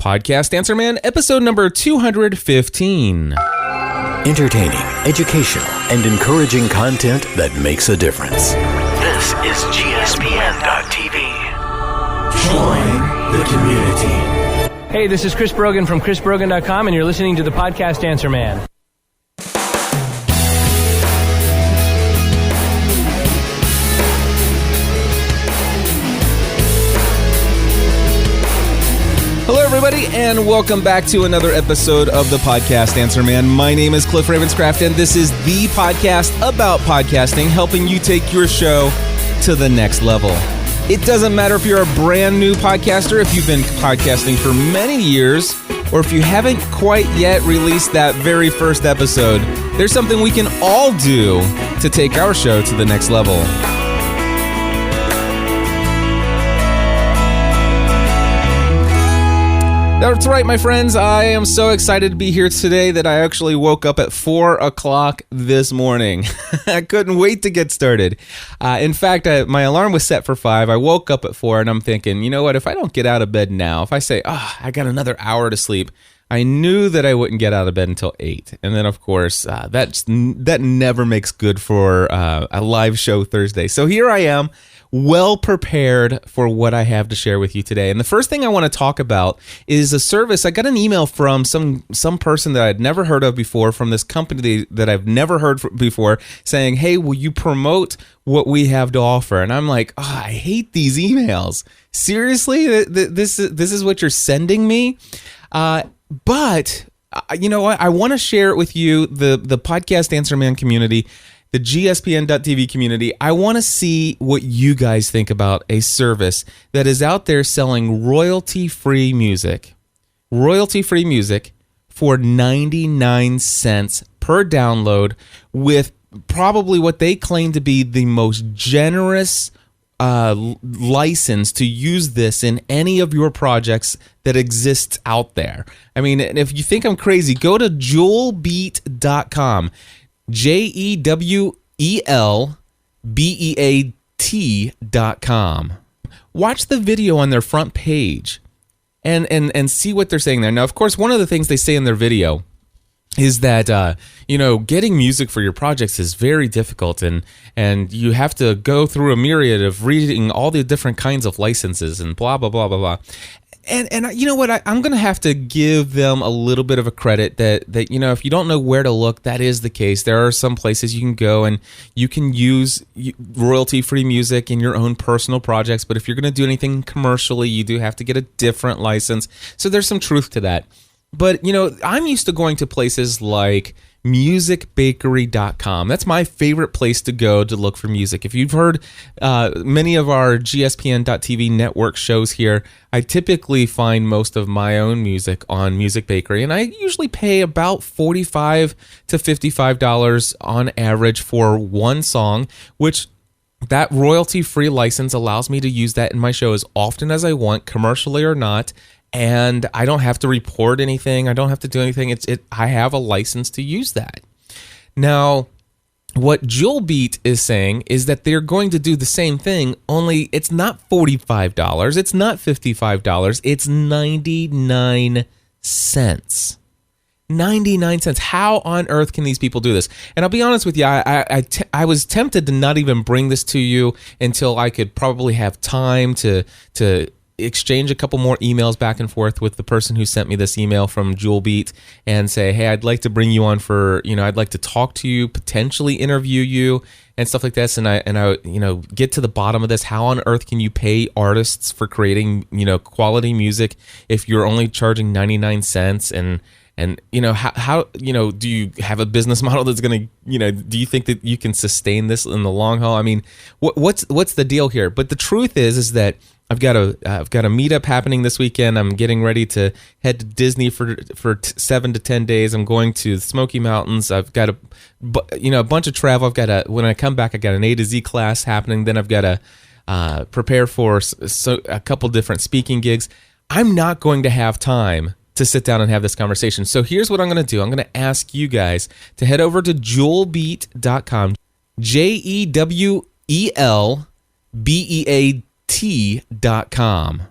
Podcast Answer Man, episode number 215. Entertaining, educational, and encouraging content that makes a difference. This is GSPN.TV. Join the community. Hey, this is Chris Brogan from chrisbrogan.com, and you're listening to the Podcast Answer Man. Hello, everybody, and welcome back to another episode of the Podcast Answer Man. My name is Cliff Ravenscraft, and this is the podcast about podcasting, helping you take your show to the next level. It doesn't matter if you're a brand new podcaster, if you've been podcasting for many years, or if you haven't quite yet released that very first episode. There's something we can all do to take our show to the next level. That's right, my friends. I am so excited to be here today that I actually woke up at 4 o'clock this morning. I couldn't wait to get started. In fact, my alarm was set for 5. I woke up at 4, and I'm thinking, you know what? If I don't get out of bed now, if I say, I got another hour to sleep, I knew that I wouldn't get out of bed until 8. And then, of course, that never makes good for a live show Thursday. So here I am, well prepared for what I have to share with you today. And the first thing I want to talk about is a service. I got an email from some person that I'd never heard of before, from this company that I've never heard before, saying, hey, will you promote what we have to offer? And I'm like, I hate these emails. Seriously? This is what you're sending me? But you know what? I want to share it with you, the Podcast Answer Man community, the GSPN.TV community. I want to see what you guys think about a service that is out there selling royalty-free music for 99 cents per download, with probably what they claim to be the most generous license to use this in any of your projects that exists out there. I mean, if you think I'm crazy, go to jewelbeat.com. JEWELBEAT.com. Watch the video on their front page and see what they're saying there. Now, of course, one of the things they say in their video is that getting music for your projects is very difficult, and you have to go through a myriad of reading all the different kinds of licenses and blah blah blah blah blah. And you know what? I'm going to have to give them a little bit of a credit that if you don't know where to look, that is the case. There are some places you can go and you can use royalty-free music in your own personal projects. But if you're going to do anything commercially, you do have to get a different license. So there's some truth to that. But, I'm used to going to places like musicbakery.com. That's my favorite place to go to look for music. If you've heard many of our GSPN.TV network shows here, I typically find most of my own music on Music Bakery, and I usually pay about $45 to $55 on average for one song, which that royalty-free license allows me to use that in my show as often as I want, commercially or not. And I don't have to report anything. I don't have to do anything. I have a license to use that. Now, what JewelBeat is saying is that they're going to do the same thing, only it's not $45. It's not $55. It's 99 cents. 99 cents. How on earth can these people do this? And I'll be honest with you, I was tempted to not even bring this to you until I could probably have time to exchange a couple more emails back and forth with the person who sent me this email from JewelBeat and say, hey, I'd like to bring you on for, I'd like to talk to you, potentially interview you and stuff like this. And I get to the bottom of this. How on earth can you pay artists for creating, quality music if you're only charging 99 cents? And how do you have a business model that's going to, do you think that you can sustain this in the long haul? I mean, what's the deal here? But the truth is that I've got a meetup happening this weekend. I'm getting ready to head to Disney for 7 to 10 days. I'm going to the Smoky Mountains. I've got a bunch of travel. When I come back, I got an A to Z class happening. Then I've got to prepare for a couple different speaking gigs. I'm not going to have time to sit down and have this conversation. So here's what I'm going to do. I'm going to ask you guys to head over to jewelbeat.com, JEWELBEAT.com.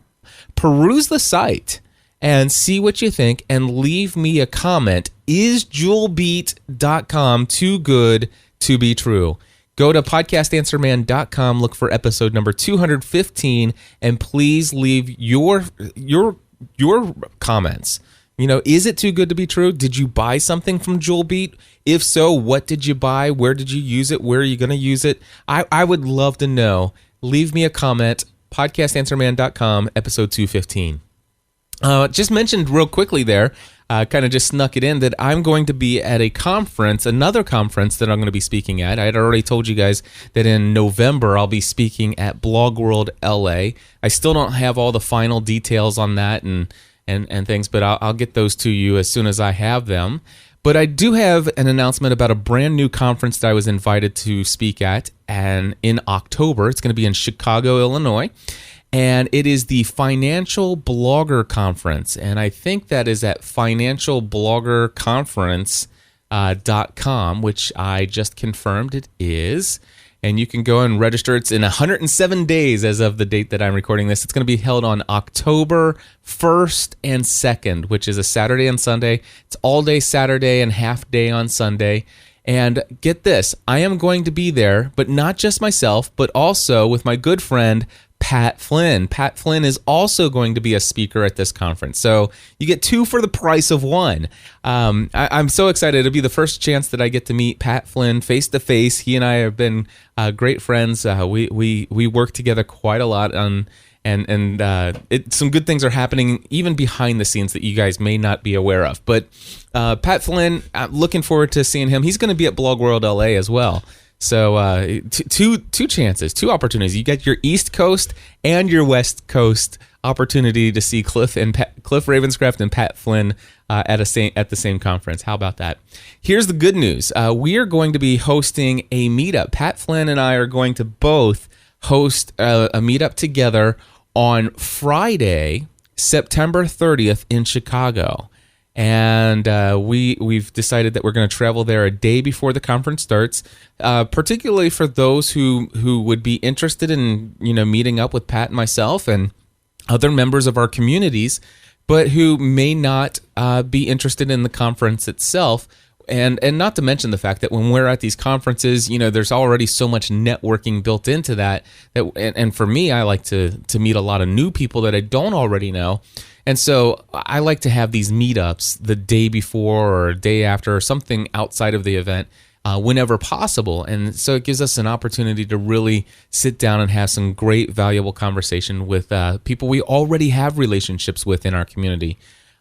Peruse the site and see what you think and leave me a comment. Is JewelBeat.com too good to be true? Go to podcastanswerman.com, look for episode number 215, and please leave your comments. Is it too good to be true? Did you buy something from JewelBeat? If so, what did you buy? Where did you use it? Where are you going to use it? I would love to know. Leave me a comment, podcastanswerman.com, episode 215. Just mentioned real quickly there, kind of just snuck it in, that I'm going to be at a conference, another conference that I'm going to be speaking at. I had already told you guys that in November I'll be speaking at Blog World LA. I still don't have all the final details on that and things, but I'll get those to you as soon as I have them. But I do have an announcement about a brand new conference that I was invited to speak at, and in October. It's going to be in Chicago, Illinois. And it is the Financial Blogger Conference. And I think that is at financialbloggerconference.com, which I just confirmed it is. And you can go and register. It's in 107 days as of the date that I'm recording this. It's going to be held on October 1st and 2nd, which is a Saturday and Sunday. It's all day Saturday and half day on Sunday. And get this, I am going to be there, but not just myself, but also with my good friend, Pat Flynn. Pat Flynn is also going to be a speaker at this conference. So you get two for the price of one. I'm so excited. It'll be the first chance that I get to meet Pat Flynn face to face. He and I have been great friends. We work together quite a lot on, and some good things are happening even behind the scenes that you guys may not be aware of. But Pat Flynn, I'm looking forward to seeing him. He's going to be at Blog World LA as well. So two chances, two opportunities. You get your East Coast and your West Coast opportunity to see Cliff Ravenscraft and Pat Flynn at the same conference. How about that? Here's the good news. We are going to be hosting a meetup. Pat Flynn and I are going to both host a meetup together on Friday, September 30th in Chicago. And we've decided that we're going to travel there a day before the conference starts, particularly for those who would be interested in meeting up with Pat and myself and other members of our communities, but who may not be interested in the conference itself. And not to mention the fact that when we're at these conferences, there's already so much networking built into that and for me, I like to meet a lot of new people that I don't already know. And so I like to have these meetups the day before or day after or something outside of the event whenever possible. And so it gives us an opportunity to really sit down and have some great, valuable conversation with people we already have relationships with in our community.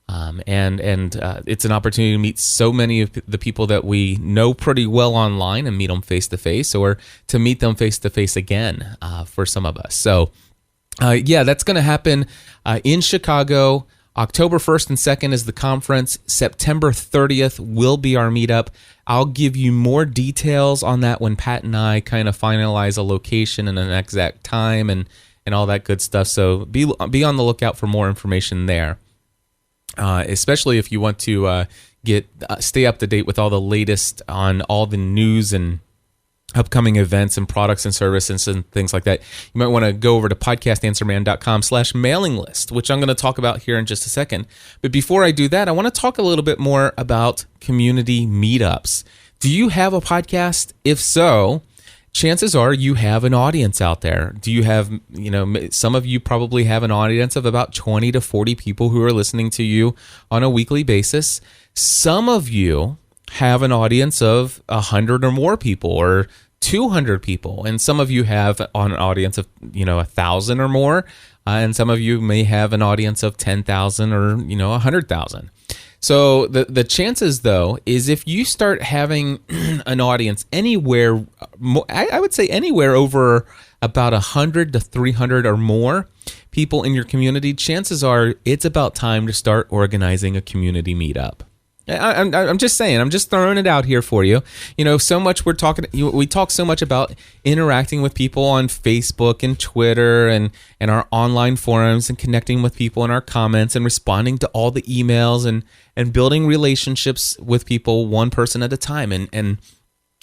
And it's an opportunity to meet so many of the people that we know pretty well online and meet them face-to-face, or to meet them face-to-face again for some of us. So that's going to happen in Chicago. October 1st and 2nd is the conference. September 30th will be our meetup. I'll give you more details on that when Pat and I kind of finalize a location and an exact time and all that good stuff. So be on the lookout for more information there, especially if you want to stay up to date with all the latest on all the news and upcoming events and products and services and things like that. You might want to go over to podcastanswerman.com/mailing list, which I'm going to talk about here in just a second. But before I do that, I want to talk a little bit more about community meetups. Do you have a podcast? If so, chances are you have an audience out there. Do you have, some of you probably have an audience of about 20 to 40 people who are listening to you on a weekly basis. Some of you have an audience of 100 or more people, or 200 people, and some of you have an audience of 1,000 or more, and some of you may have an audience of 10,000 or 100,000. So the chances, though, is if you start having an audience anywhere, I would say anywhere over about 100 to 300 or more people in your community, chances are it's about time to start organizing a community meetup. I'm just saying. I'm just throwing it out here for you. So much we talk so much about interacting with people on Facebook and Twitter and our online forums, and connecting with people in our comments and responding to all the emails and building relationships with people one person at a time. And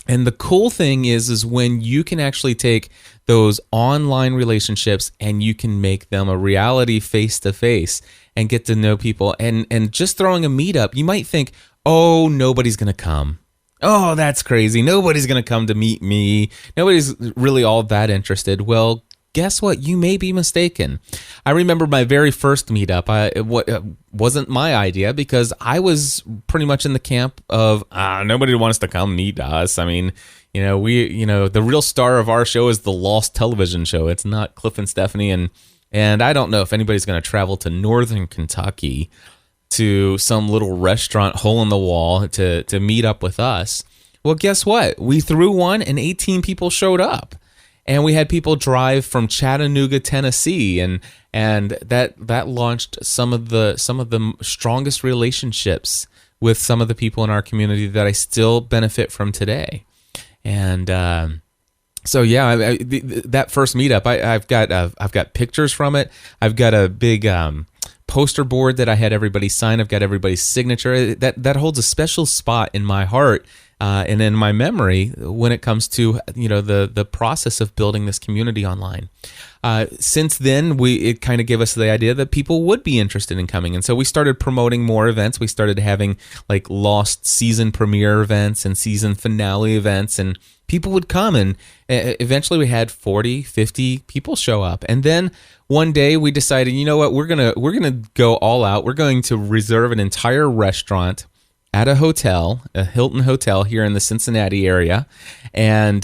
And the cool thing is when you can actually take those online relationships and you can make them a reality face to face and get to know people. And just throwing a meetup, you might think, oh, nobody's going to come. Oh, that's crazy. Nobody's going to come to meet me. Nobody's really all that interested. Well, guess what? You may be mistaken. I remember my very first meetup. It wasn't my idea because I was pretty much in the camp of nobody wants to come meet us. I mean, the real star of our show is the Lost television show. It's not Cliff and Stephanie, and I don't know if anybody's going to travel to Northern Kentucky to some little restaurant hole in the wall to meet up with us. Well, guess what? We threw one and 18 people showed up. And we had people drive from Chattanooga, Tennessee, and that launched some of the strongest relationships with some of the people in our community that I still benefit from today. And so yeah, that first meetup, I've got pictures from it. I've got a big poster board that I had everybody sign. I've got everybody's signature. That holds a special spot in my heart. And in my memory, when it comes to the process of building this community online, since then it kind of gave us the idea that people would be interested in coming, and so we started promoting more events. We started having like Lost season premiere events and season finale events, and people would come, and eventually we had 40, 50 people show up. And then one day we decided, you know what, we're gonna go all out. We're going to reserve an entire restaurant at a hotel, a Hilton hotel here in the Cincinnati area, and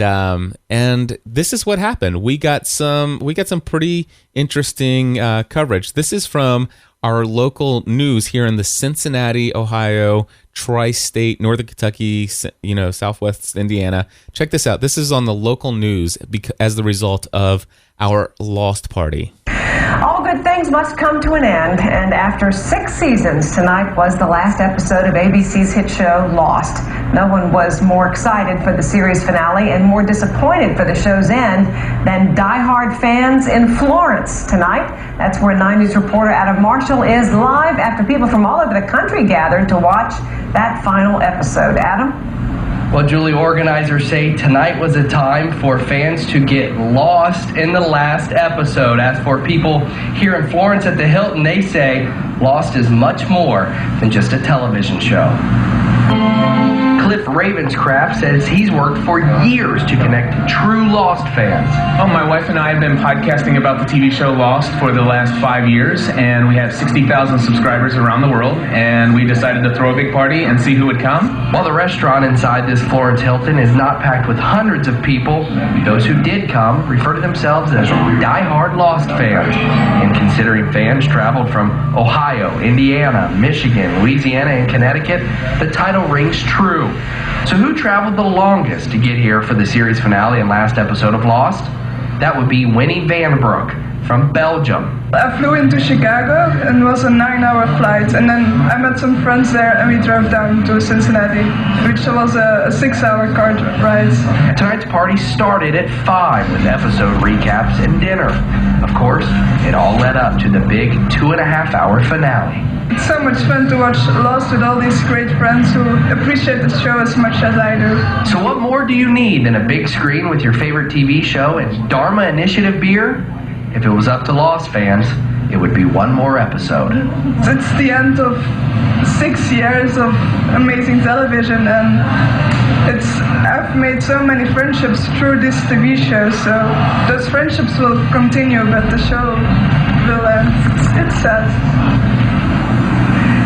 this is what happened. We got some pretty interesting coverage. This is from our local news here in the Cincinnati, Ohio, tri-state, Northern Kentucky, Southwest Indiana. Check this out. This is on the local news as the result of our Lost party. All good things must come to an end, and after 6 seasons, tonight was the last episode of ABC's hit show, Lost. No one was more excited for the series finale and more disappointed for the show's end than diehard fans in Florence tonight. That's where 9 News reporter Adam Marshall is live after people from all over the country gathered to watch that final episode. Adam? Well, Julie, organizers say tonight was a time for fans to get lost in the last episode. As for people here in Florence at the Hilton, they say Lost is much more than just a television show. Cliff Ravenscraft says he's worked for years to connect true Lost fans. Oh, my wife and I have been podcasting about the TV show Lost for the last 5 years, and we have 60,000 subscribers around the world, and we decided to throw a big party and see who would come. While the restaurant inside this Florence Hilton is not packed with hundreds of people, those who did come refer to themselves as die-hard Lost fans. And considering fans traveled from Ohio, Indiana, Michigan, Louisiana, and Connecticut, the title rings true. So who traveled the longest to get here for the series finale and last episode of Lost? That would be Winnie Vanbroek from Belgium. I flew into Chicago and it was a 9-hour flight, and then I met some friends there and we drove down to Cincinnati, which was a 6-hour car ride. Tonight's party started at 5 with episode recaps and dinner. Of course, it all led up to the big 2.5-hour finale. It's so much fun to watch Lost with all these great friends who appreciate the show as much as I do. So what more do you need than a big screen with your favorite TV show and Dharma Initiative beer? If it was up to Lost fans, it would be one more episode. It's the end of 6 years of amazing television, and I've made so many friendships through this TV show, so those friendships will continue, but the show will end. It's sad.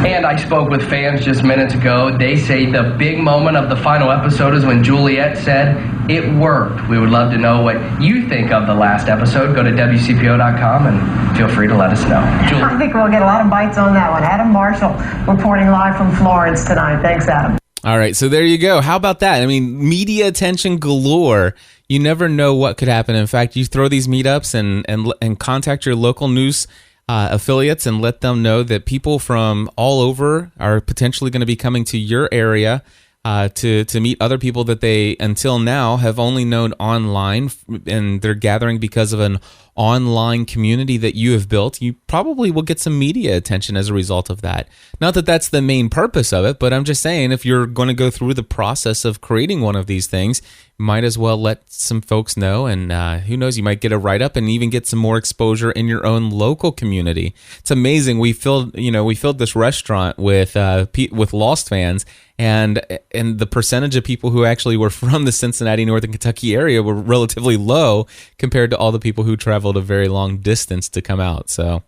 And I spoke with fans just minutes ago. They say the big moment of the final episode is when Juliet said, "It worked." We would love to know what you think of the last episode. Go to WCPO.com and feel free to let us know. Julie. I think we'll get a lot of bites on that one. Adam Marshall reporting live from Florence tonight. Thanks, Adam. All right, so there you go. How about that? I mean, media attention galore. You never know what could happen. In fact, you throw these meetups and contact your local news affiliates and let them know that people from all over are potentially going to be coming to your area to meet other people that they until now have only known online, and they're gathering because of an online community that you have built, you probably will get some media attention as a result of that. Not that that's the main purpose of it, but I'm just saying, if you're going to go through the process of creating one of these things, might as well let some folks know, and who knows, you might get a write-up and even get some more exposure in your own local community. It's amazing. We filled this restaurant with Lost fans, and the percentage of people who actually were from the Cincinnati, Northern Kentucky area were relatively low compared to all the people who traveled a very long distance to come out. So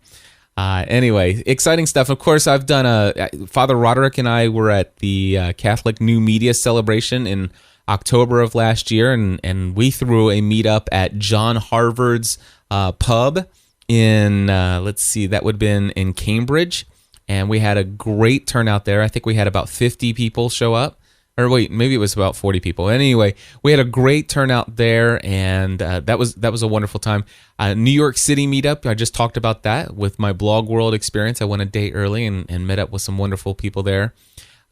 anyway, exciting stuff. Of course, I've done Father Roderick and I were at the Catholic New Media Celebration in October of last year, and we threw a meetup at John Harvard's pub in, that would have been in Cambridge. And we had a great turnout there. I think we had about 50 people show up. Or wait, maybe it was about 40 people. Anyway, we had a great turnout there, and that was a wonderful time. New York City meetup, I just talked about that with my Blog World experience. I went a day early and met up with some wonderful people there.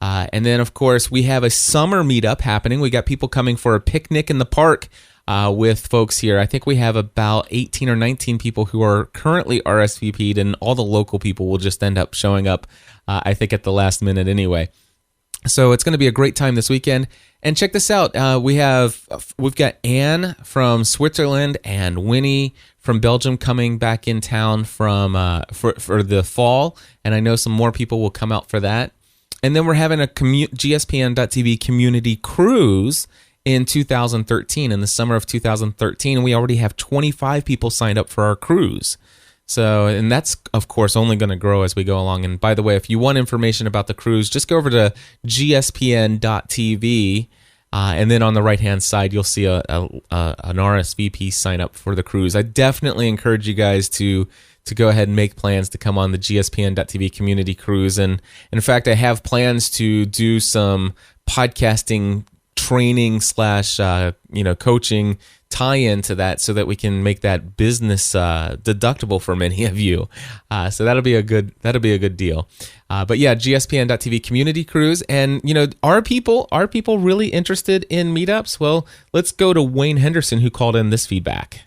And then, of course, we have a summer meetup happening. We got people coming for a picnic in the park with folks here. I think we have about 18 or 19 people who are currently RSVP'd, and all the local people will just end up showing up, I think, at the last minute anyway. So it's going to be a great time this weekend. And check this out. We've got Anne from Switzerland and Winnie from Belgium coming back in town from for the fall, and I know some more people will come out for that. And then we're having a GSPN.TV community cruise in 2013, in the summer of 2013, and we already have 25 people signed up for our cruise. So, and that's, of course, only going to grow as we go along. And by the way, if you want information about the cruise, just go over to gspn.tv, and then on the right-hand side, you'll see an RSVP sign up for the cruise. I definitely encourage you guys to go ahead and make plans to come on the gspn.tv community cruise. And in fact, I have plans to do some podcasting training / coaching tie-in to that, so that we can make that business deductible for many of you. So that'll be a good deal. But yeah, gspn.tv community cruise. And are people really interested in meetups? Well, let's go to Wayne Henderson, who called in this feedback.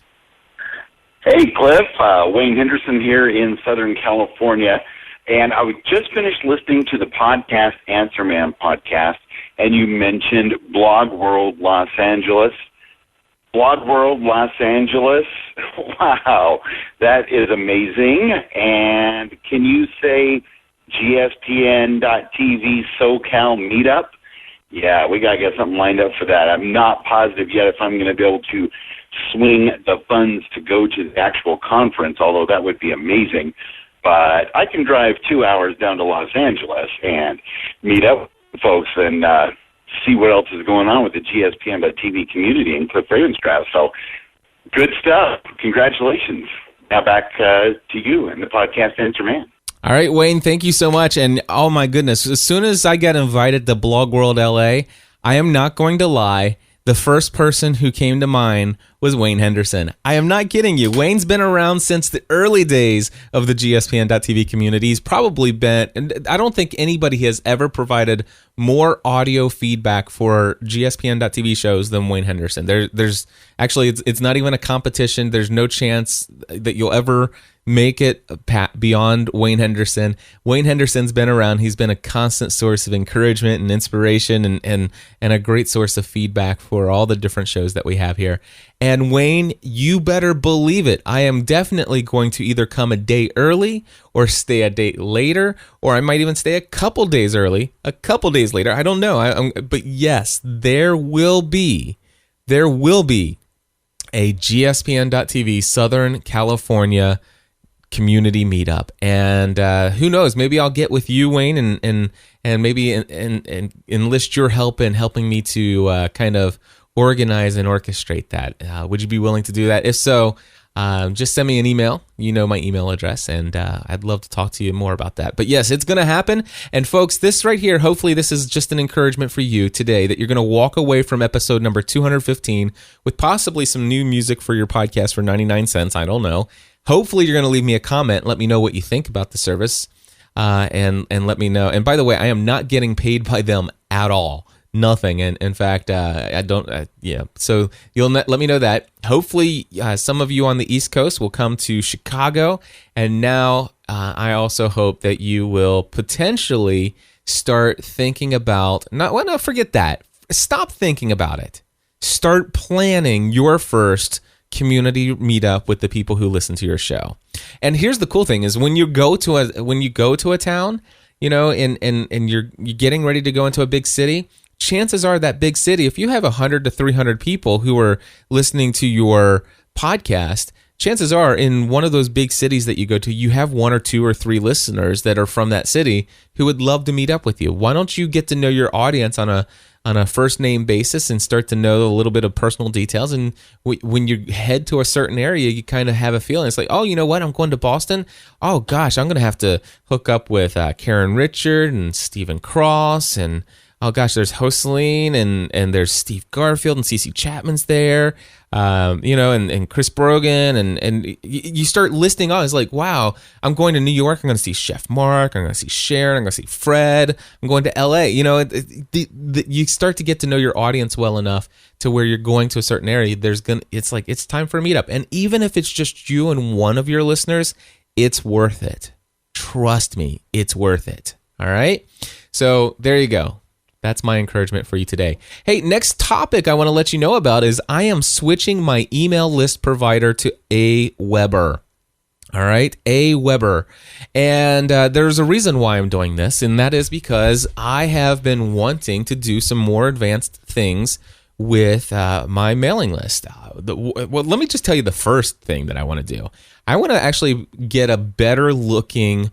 Hey, Cliff. Wayne Henderson here in Southern California. And I just finished listening to the podcast, Answer Man podcast, and you mentioned Blog World Los Angeles. Blog World Los Angeles. Wow, that is amazing. And can you say GSPN.TV SoCal Meetup? Yeah, we got to get something lined up for that. I'm not positive yet if I'm going to be able to swing the funds to go to the actual conference, although that would be amazing. But I can drive 2 hours down to Los Angeles and meet up with folks and see what else is going on with the GSPN.TV community in Cliff Ravenscraft. So good stuff. Congratulations. Now back to you and the podcast Answer Man. All right, Wayne, thank you so much. And oh my goodness, as soon as I got invited to Blog World LA, I am not going to lie, the first person who came to mind was Wayne Henderson. I am not kidding you. Wayne's been around since the early days of the GSPN.TV community. He's probably been, and I don't think anybody has ever provided more audio feedback for GSPN.TV shows than Wayne Henderson. There's actually, it's not even a competition. There's no chance that you'll ever make it beyond Wayne Henderson. Wayne Henderson's been around. He's been a constant source of encouragement and inspiration and a great source of feedback for all the different shows that we have here. And Wayne, you better believe it. I am definitely going to either come a day early or stay a day later, or I might even stay a couple days early, a couple days later. I don't know. But yes, there will be a GSPN.TV Southern California community meetup. And who knows, maybe I'll get with you, Wayne, and maybe and enlist your help in helping me to kind of organize and orchestrate that. Would you be willing to do that? If so, just send me an email. You know my email address, and I'd love to talk to you more about that. But yes, it's going to happen. And folks, this right here, hopefully this is just an encouragement for you today, that you're going to walk away from episode number 215 with possibly some new music for your podcast for 99 cents. I don't know. Hopefully you're going to leave me a comment. Let me know what you think about the service, and let me know. And by the way, I am not getting paid by them at all nothing. And in fact, I don't. Yeah. So you'll let me know that. Hopefully, some of you on the East Coast will come to Chicago. And now I also hope that you will potentially start thinking about. No, forget that. Stop thinking about it. Start planning your first community meetup with the people who listen to your show. And here's the cool thing: is when you go to a town, and you're getting ready to go into a big city. Chances are that big city, if you have 100 to 300 people who are listening to your podcast, chances are in one of those big cities that you go to, you have 1 or 2 or 3 listeners that are from that city who would love to meet up with you. Why don't you get to know your audience on a first name basis and start to know a little bit of personal details? And when you head to a certain area, you kind of have a feeling. It's like, oh, you know what? I'm going to Boston. Oh gosh, I'm going to have to hook up with Karen Richard and Stephen Cross, and oh gosh, there's Hoseline and there's Steve Garfield and CC Chapman's there, and Chris Brogan, and you start listing on. It's like, wow, I'm going to New York. I'm going to see Chef Mark. I'm going to see Sharon. I'm going to see Fred. I'm going to LA. You start to get to know your audience well enough to where you're going to a certain area. It's time for a meetup, and even if it's just you and one of your listeners, it's worth it. Trust me, it's worth it. All right. So there you go. That's my encouragement for you today. Hey, next topic I want to let you know about is I am switching my email list provider to Aweber. All right, Aweber. And there's a reason why I'm doing this, and that is because I have been wanting to do some more advanced things with my mailing list. Well, let me just tell you the first thing that I want to do. I want to actually get a better looking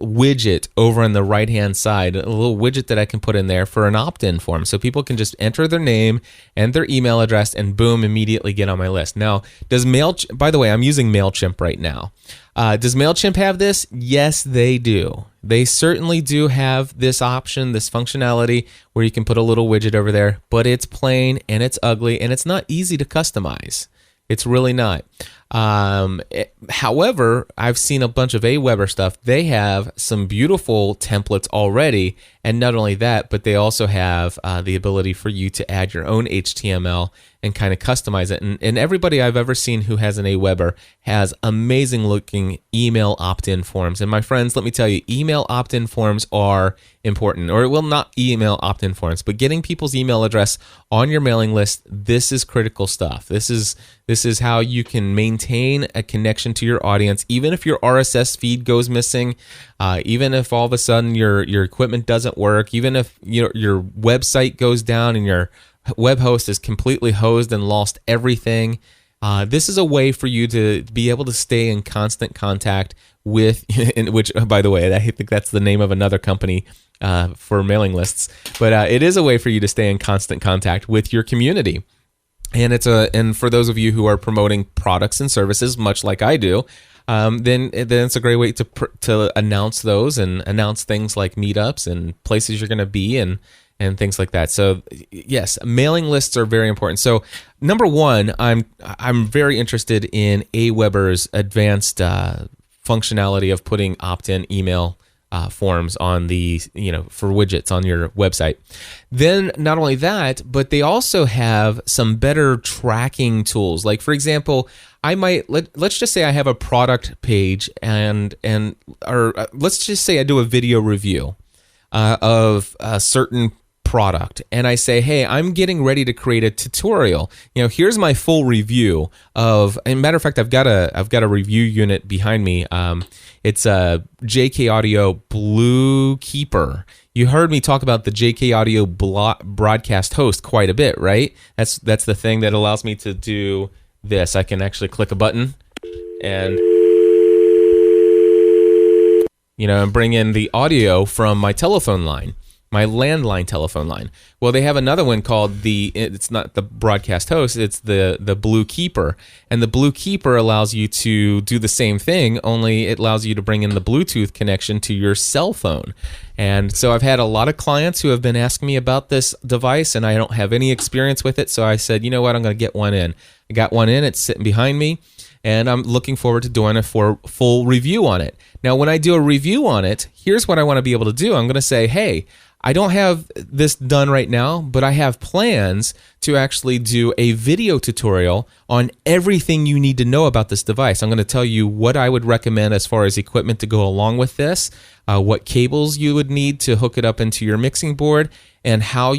widget over on the right hand side, a little widget that I can put in there for an opt-in form, so people can just enter their name and their email address and boom, immediately get on my list. Now, does MailChimp, by the way, I'm using MailChimp right now. Does MailChimp have this? Yes, they do. They certainly do have this option, this functionality where you can put a little widget over there, but it's plain and it's ugly and it's not easy to customize. It's really not. However, I've seen a bunch of Aweber stuff. They have some beautiful templates already, and not only that, but they also have the ability for you to add your own HTML and kind of customize it. And everybody I've ever seen who has an Aweber has amazing looking email opt-in forms. And my friends, let me tell you, email opt-in forms are important, or well, not email opt-in forms, but getting people's email address on your mailing list. This is critical stuff. This is how you can maintain a connection to your audience, even if your RSS feed goes missing, even if all of a sudden your equipment doesn't work, even if your website goes down and your web host is completely hosed and lost everything. This is a way for you to be able to stay in constant contact with, which, by the way, I think that's the name of another company for mailing lists, but it is a way for you to stay in constant contact with your community. And and for those of you who are promoting products and services, much like I do, then it's a great way to announce those and announce things like meetups and places you're going to be and things like that. So yes, mailing lists are very important. So number one, I'm very interested in Aweber's advanced functionality of putting opt-in email forms on the, for widgets on your website. Then not only that, but they also have some better tracking tools. Like for example, I might let's just say I have a product page or let's just say I do a video review of a certain product, and I say, hey, I'm getting ready to create a tutorial. Here's my full review of. And matter of fact, I've got a review unit behind me. It's a JK Audio Blue Keeper. You heard me talk about the JK Audio broadcast host quite a bit, right? That's the thing that allows me to do this. I can actually click a button and and bring in the audio from my telephone line, my landline telephone line. Well, they have another one called it's not the broadcast host, it's the Blue Keeper. And the Blue Keeper allows you to do the same thing, only it allows you to bring in the Bluetooth connection to your cell phone. And so I've had a lot of clients who have been asking me about this device, and I don't have any experience with it. So I said, you know what, I'm going to get one in. I got one in, it's sitting behind me, and I'm looking forward to doing a full review on it. Now, when I do a review on it, here's what I want to be able to do. I'm going to say, hey, I don't have this done right now, but I have plans to actually do a video tutorial on everything you need to know about this device. I'm going to tell you what I would recommend as far as equipment to go along with this, what cables you would need to hook it up into your mixing board, and how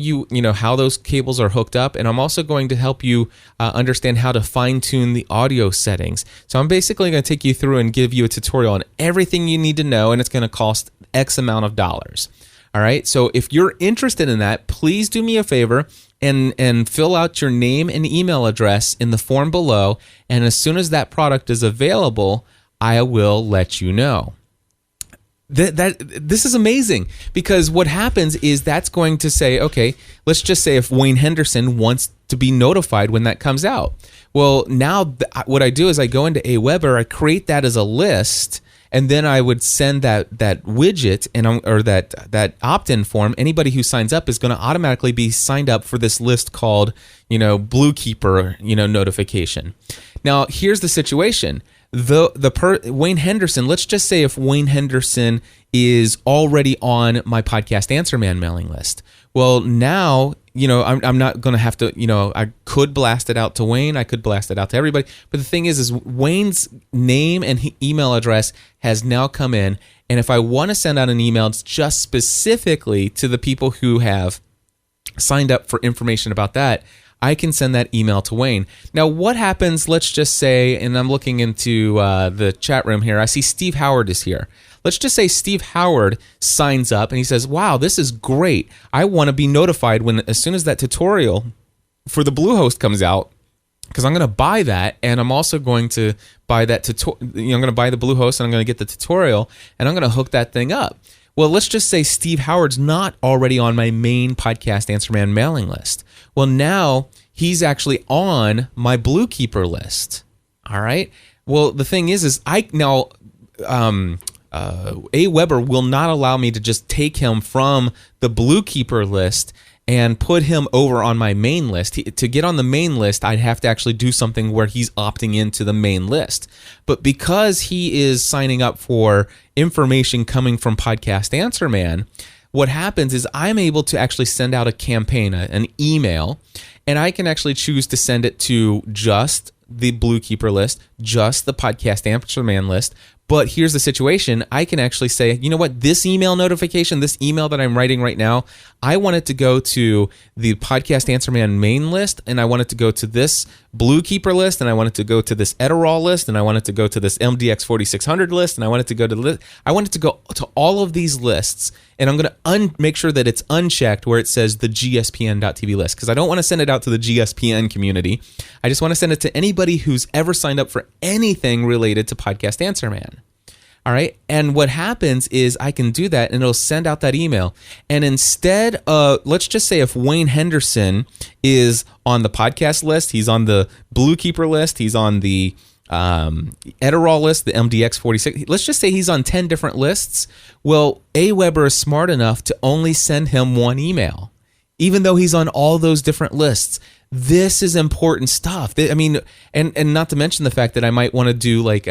how those cables are hooked up. And I'm also going to help you understand how to fine tune the audio settings. So I'm basically going to take you through and give you a tutorial on everything you need to know, and it's going to cost X amount of dollars. All right. So if you're interested in that, please do me a favor and fill out your name and email address in the form below. And as soon as that product is available, I will let you know. This is amazing, because what happens is that's going to say, okay, let's just say if Wayne Henderson wants to be notified when that comes out. Well, now what I do is I go into Aweber, I create that as a list, and then I would send that widget or that opt-in form. Anybody who signs up is going to automatically be signed up for this list called, Bluekeeper, notification. Now, here's the situation. Wayne Henderson, let's just say if Wayne Henderson is already on my Podcast Answer Man mailing list. Well, now, I'm not going to have to, I could blast it out to Wayne. I could blast it out to everybody. But the thing is Wayne's name and email address has now come in. And if I want to send out an email, it's just specifically to the people who have signed up for information about that, I can send that email to Wayne. Now, what happens, let's just say, and I'm looking into the chat room here, I see Steve Howard is here. Let's just say Steve Howard signs up and he says, wow, this is great. I want to be notified as soon as that tutorial for the Bluehost comes out, because I'm going to buy that, and I'm also going to buy that I'm going to buy the Bluehost, and I'm going to get the tutorial, and I'm going to hook that thing up. Well, let's just say Steve Howard's not already on my main Podcast Answer Man mailing list. Well, now he's actually on my Bluekeeper list. All right. Well, the thing is Aweber will not allow me to just take him from the Bluekeeper list and put him over on my main list. To get on the main list, I'd have to actually do something where he's opting into the main list. But because he is signing up for information coming from Podcast Answer Man, what happens is I'm able to actually send out a campaign, an email, and I can actually choose to send it to just the Bluekeeper list, just the Podcast Answer Man list. But here's the situation. I can actually say, you know what, this email notification, this email that I'm writing right now, I want it to go to the Podcast Answer Man main list, and I want it to go to this Bluekeeper list, and I want it to go to this Edirol list, and I want it to go to this MDX 4600 list, and I want it to go to all of these lists, and I'm going to make sure that it's unchecked where it says the GSPN.TV list, because I don't want to send it out to the GSPN community. I just want to send it to anybody who's ever signed up for anything related to Podcast Answer Man. All right. And what happens is I can do that, and it'll send out that email. And instead, let's just say if Wayne Henderson is on the podcast list, he's on the Bluekeeper list, he's on the Edirol list, the MDX 46. Let's just say he's on 10 different lists. Well, Aweber is smart enough to only send him one email, even though he's on all those different lists. This is important stuff. I mean, and not to mention the fact that I might want to do like,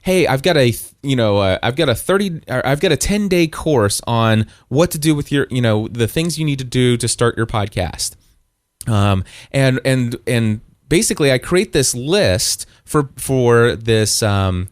hey, I've got a 10-day course on what to do with your, the things you need to do to start your podcast. And basically I create this list for this, 10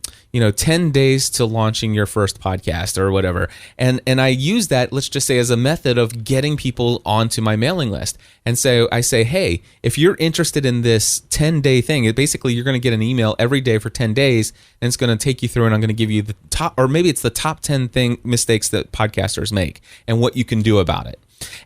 days to launching your first podcast or whatever. And I use that, let's just say, as a method of getting people onto my mailing list. And so I say, hey, if you're interested in this 10-day thing, basically you're going to get an email every day for 10 days, and it's going to take you through, and I'm going to give you the top, or maybe it's the top 10 mistakes that podcasters make and what you can do about it.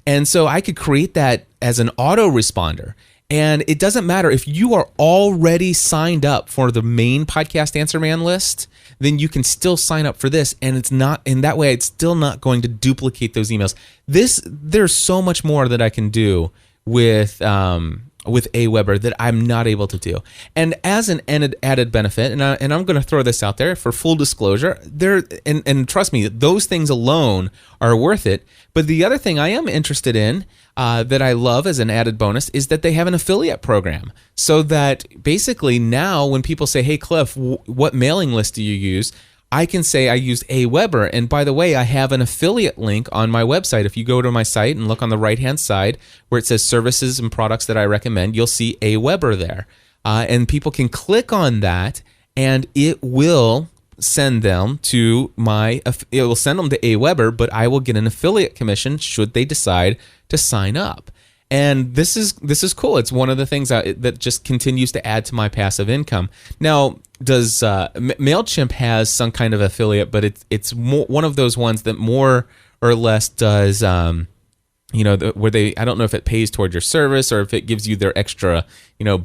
And so I could create that as an autoresponder. And it doesn't matter if you are already signed up for the main Podcast Answer Man list, then you can still sign up for this, and it's not in that way. It's still not going to duplicate those emails. There's so much more that I can do with Aweber that I'm not able to do. And as an added benefit, and I'm going to throw this out there for full disclosure, and trust me, those things alone are worth it. But the other thing I am interested in that I love as an added bonus is that they have an affiliate program, so that basically now when people say, hey, Cliff, what mailing list do you use? I can say I used Aweber. And by the way, I have an affiliate link on my website. If you go to my site and look on the right-hand side where it says services and products that I recommend, you'll see Aweber there. And people can click on that, and it will send them to Aweber, but I will get an affiliate commission should they decide to sign up. And this is cool. It's one of the things that just continues to add to my passive income. Now, does MailChimp has some kind of affiliate, but it's more, one of those ones that more or less does, where they, I don't know if it pays toward your service or if it gives you their extra,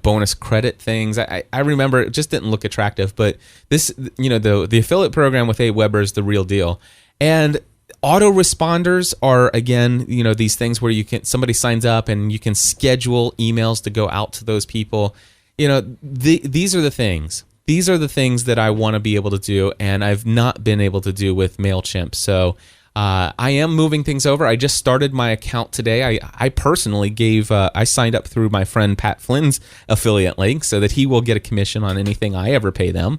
bonus credit things. I remember it just didn't look attractive, but this, the affiliate program with Aweber is the real deal. And autoresponders are, again, these things where somebody signs up and you can schedule emails to go out to those people. These are the things. These are the things that I want to be able to do, and I've not been able to do with MailChimp. So I am moving things over. I just started my account today. I personally I signed up through my friend Pat Flynn's affiliate link so that he will get a commission on anything I ever pay them.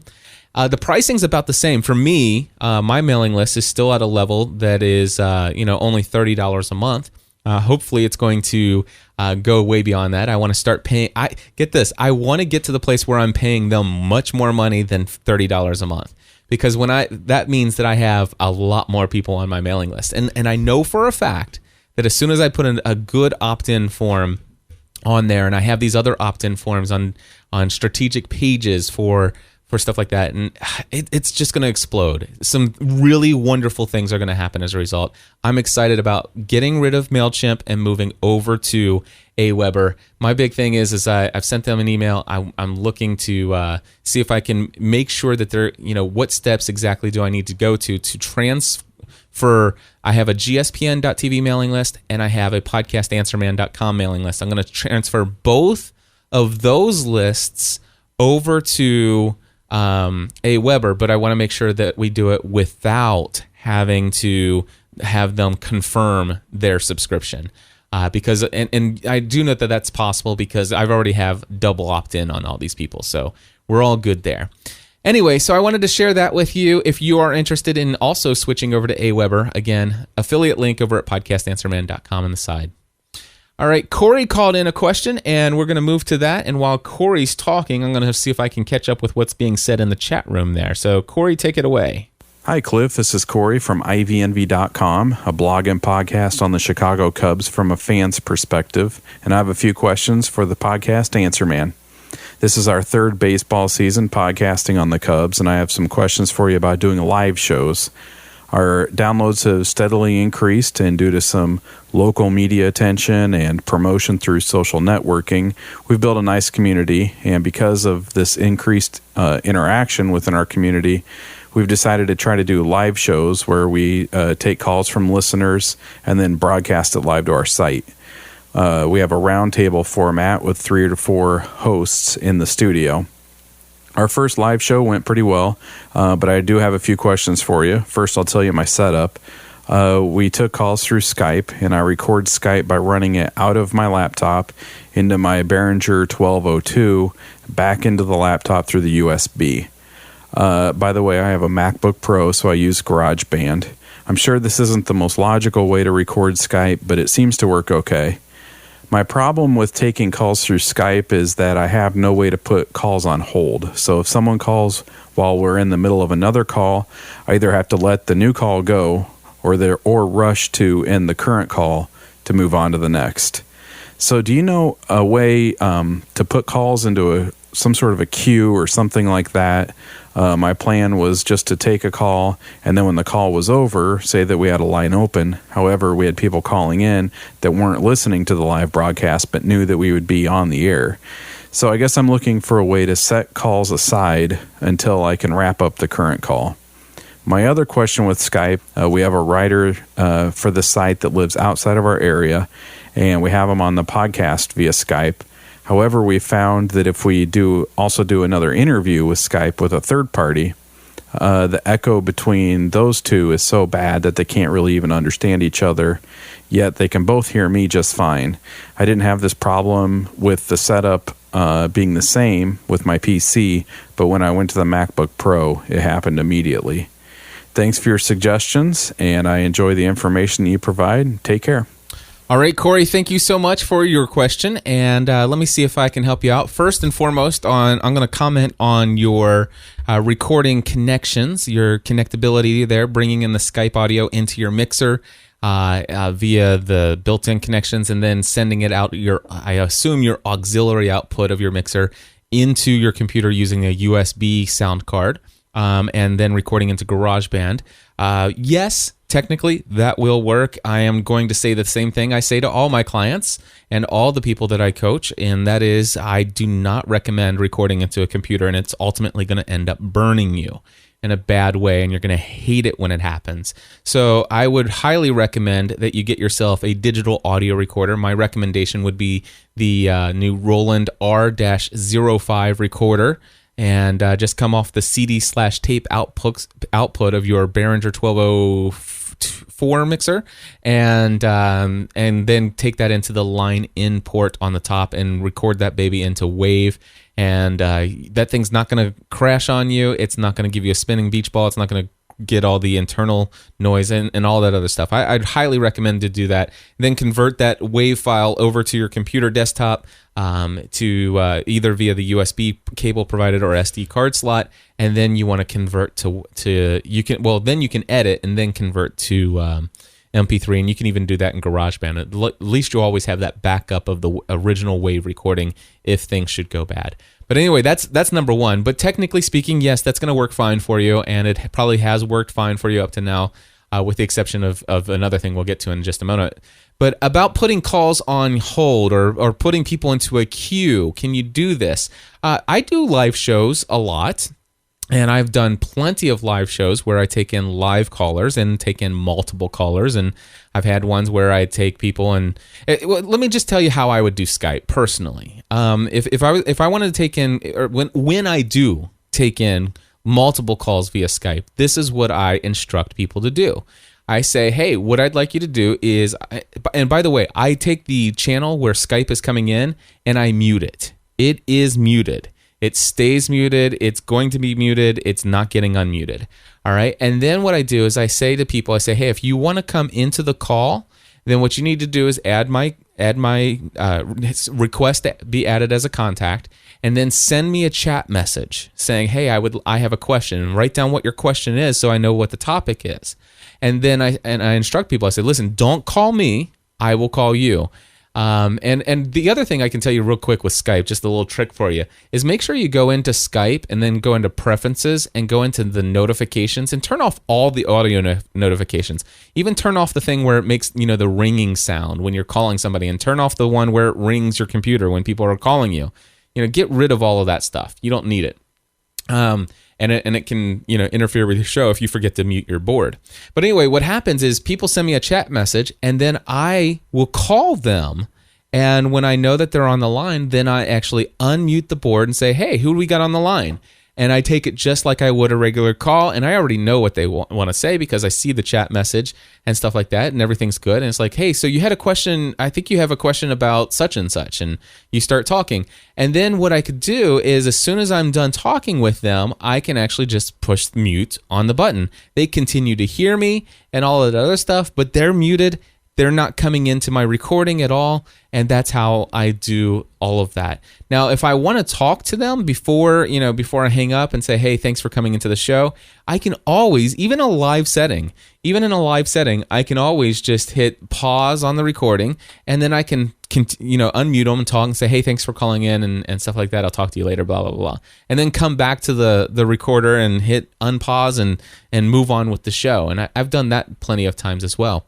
The pricing's about the same. For me, my mailing list is still at a level that is, only $30 a month. Hopefully it's going to go way beyond that. I want to start paying. I want to get to the place where I'm paying them much more money than $30 a month. Because that means that I have a lot more people on my mailing list. And I know for a fact that as soon as I put in a good opt-in form on there, and I have these other opt-in forms on strategic pages for stuff like that, and it's just going to explode. Some really wonderful things are going to happen as a result. I'm excited about getting rid of MailChimp and moving over to Aweber. My big thing is I've sent them an email. I'm looking to see if I can make sure that they're, what steps exactly do I need to go to transfer. I have a gspn.tv mailing list and I have a podcastanswerman.com mailing list. I'm going to transfer both of those lists over to Aweber, but I want to make sure that we do it without having to have them confirm their subscription. Because I do know that that's possible because I've already have double opt-in on all these people. So we're all good there. Anyway, so I wanted to share that with you. If you are interested in also switching over to Aweber, again, affiliate link over at podcastanswerman.com on the side. All right, Corey called in a question, and we're going to move to that. And while Corey's talking, I'm going to see if I can catch up with what's being said in the chat room there. So, Corey, take it away. Hi, Cliff. This is Corey from IVNV.com, a blog and podcast on the Chicago Cubs from a fan's perspective. And I have a few questions for the podcast Answer Man. This is our third baseball season podcasting on the Cubs, and I have some questions for you about doing live shows. Our downloads have steadily increased, and due to some local media attention and promotion through social networking, we've built a nice community. And because of this increased interaction within our community, we've decided to try to do live shows where we take calls from listeners and then broadcast it live to our site. We have a roundtable format with 3 to 4 hosts in the studio. Our first live show went pretty well, but I do have a few questions for you. First, I'll tell you my setup. We took calls through Skype, and I record Skype by running it out of my laptop into my Behringer 1202, back into the laptop through the USB. By the way, I have a MacBook Pro, so I use GarageBand. I'm sure this isn't the most logical way to record Skype, but it seems to work okay. My problem with taking calls through Skype is that I have no way to put calls on hold. So if someone calls while we're in the middle of another call, I either have to let the new call go or rush to end the current call to move on to the next. So do you know a way to put calls into some sort of a queue or something like that? My plan was just to take a call, and then when the call was over, say that we had a line open. However, we had people calling in that weren't listening to the live broadcast but knew that we would be on the air. So I guess I'm looking for a way to set calls aside until I can wrap up the current call. My other question with Skype, we have a writer for the site that lives outside of our area, and we have him on the podcast via Skype. However, we found that if we also do another interview with Skype with a third party, the echo between those two is so bad that they can't really even understand each other, yet they can both hear me just fine. I didn't have this problem with the setup being the same with my PC, but when I went to the MacBook Pro, it happened immediately. Thanks for your suggestions, and I enjoy the information you provide. Take care. All right, Corey, thank you so much for your question, and let me see if I can help you out. First and foremost, I'm going to comment on your recording connections, your connectability there, bringing in the Skype audio into your mixer via the built-in connections, and then sending it out I assume your auxiliary output of your mixer into your computer using a USB sound card, and then recording into GarageBand. Yes, technically that will work. I am going to say the same thing I say to all my clients and all the people that I coach, and that is I do not recommend recording into a computer, and it's ultimately going to end up burning you in a bad way, and you're going to hate it when it happens. So I would highly recommend that you get yourself a digital audio recorder. My recommendation would be the new Roland R-05 recorder, and just come off the CD/tape output of your Behringer 1204 mixer, and then take that into the line in port on the top and record that baby into wave. And that thing's not going to crash on you. It's not going to give you a spinning beach ball. It's not going to get all the internal noise and all that other stuff. I'd highly recommend to do that. Then convert that WAV file over to your computer desktop to either via the USB cable provided or SD card slot, and then you want to convert to you can edit and then convert to MP3, and you can even do that in GarageBand. At least you always have that backup of the original WAV recording if things should go bad. But anyway, that's number one. But technically speaking, yes, that's going to work fine for you, and it probably has worked fine for you up to now, with the exception of another thing we'll get to in just a moment. But about putting calls on hold or putting people into a queue, can you do this? I do live shows a lot. And I've done plenty of live shows where I take in live callers and take in multiple callers. And I've had ones where I take people and let me just tell you how I would do Skype personally. If I wanted to take in, or when I do take in multiple calls via Skype, this is what I instruct people to do. I say, hey, what I'd like you to do is, and by the way, I take the channel where Skype is coming in and I mute it. It is muted. It stays muted. It's going to be muted. It's not getting unmuted. All right. And then what I do is I say to people, hey, if you want to come into the call, then what you need to do is add my request to be added as a contact, and then send me a chat message saying, hey, I have a question, and write down what your question is so I know what the topic is. And then I instruct people. I say, listen, don't call me. I will call you. And the other thing I can tell you real quick with Skype, just a little trick for you, is make sure you go into Skype and then go into preferences and go into the notifications and turn off all the audio notifications. Even turn off the thing where it makes, the ringing sound when you're calling somebody, and turn off the one where it rings your computer when people are calling you. Get rid of all of that stuff. You don't need it. And it can, interfere with your show if you forget to mute your board. But anyway, what happens is people send me a chat message, and then I will call them. And when I know that they're on the line, then I actually unmute the board and say, hey, who do we got on the line? And I take it just like I would a regular call, and I already know what they want to say because I see the chat message and stuff like that, and everything's good. And it's like, hey, so you had a question, I think you have a question about such and such, and you start talking. And then what I could do is, as soon as I'm done talking with them, I can actually just push mute on the button. They continue to hear me and all of that other stuff, but they're muted. They're not coming into my recording at all, and that's how I do all of that. Now, if I want to talk to them before I hang up and say, hey, thanks for coming into the show, I can always, even in a live setting, I can always just hit pause on the recording, and then I can unmute them and talk and say, hey, thanks for calling in and stuff like that. I'll talk to you later, blah, blah, blah. And then come back to the recorder and hit unpause and move on with the show. And I've done that plenty of times as well.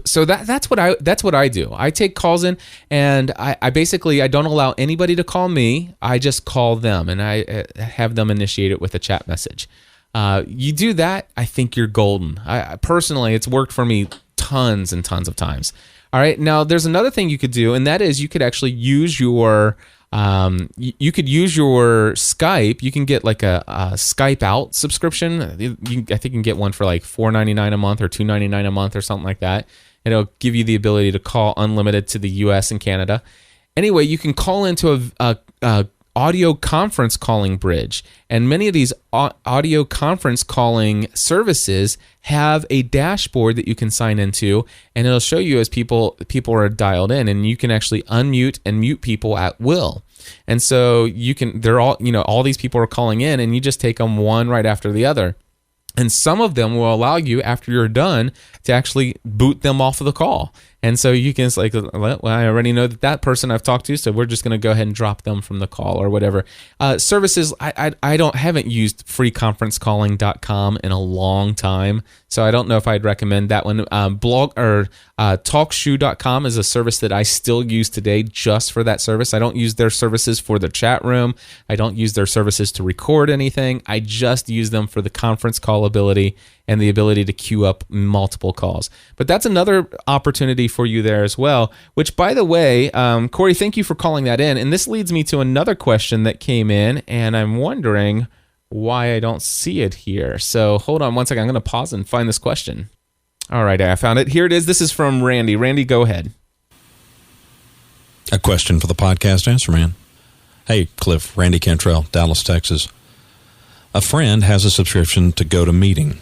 So that's what I do. I take calls in, and I basically don't allow anybody to call me. I just call them, and I have them initiate it with a chat message. You do that, I think you're golden. I personally, it's worked for me tons and tons of times. All right, now there's another thing you could do, and that is you could actually use your Skype. You can get like a Skype out subscription. I think you can get one for like $4.99 a month or $2.99 a month or something like that. And it'll give you the ability to call unlimited to the U.S. and Canada. Anyway, you can call into a audio conference calling bridge. And many of these audio conference calling services have a dashboard that you can sign into, and it'll show you as people are dialed in, and you can actually unmute and mute people at will. And so they're all, all these people are calling in, and you just take them one right after the other. And some of them will allow you, after you're done, to actually boot them off of the call. And so you can, it's like, well, I already know that person I've talked to, so we're just going to go ahead and drop them from the call or whatever. Services, I haven't used freeconferencecalling.com in a long time, so I don't know if I'd recommend that one. Talkshoe.com is a service that I still use today just for that service. I don't use their services for the chat room. I don't use their services to record anything. I just use them for the conference call ability and the ability to queue up multiple calls. But that's another opportunity for you there as well, which, by the way, Corey, thank you for calling that in. And this leads me to another question that came in, and I'm wondering why I don't see it here. So hold on one second. I'm going to pause and find this question. All right, I found it. Here it is. This is from Randy. Randy, go ahead. A question for the podcast answer man. Hey, Cliff, Randy Cantrell, Dallas, Texas. A friend has a subscription to GoToMeeting.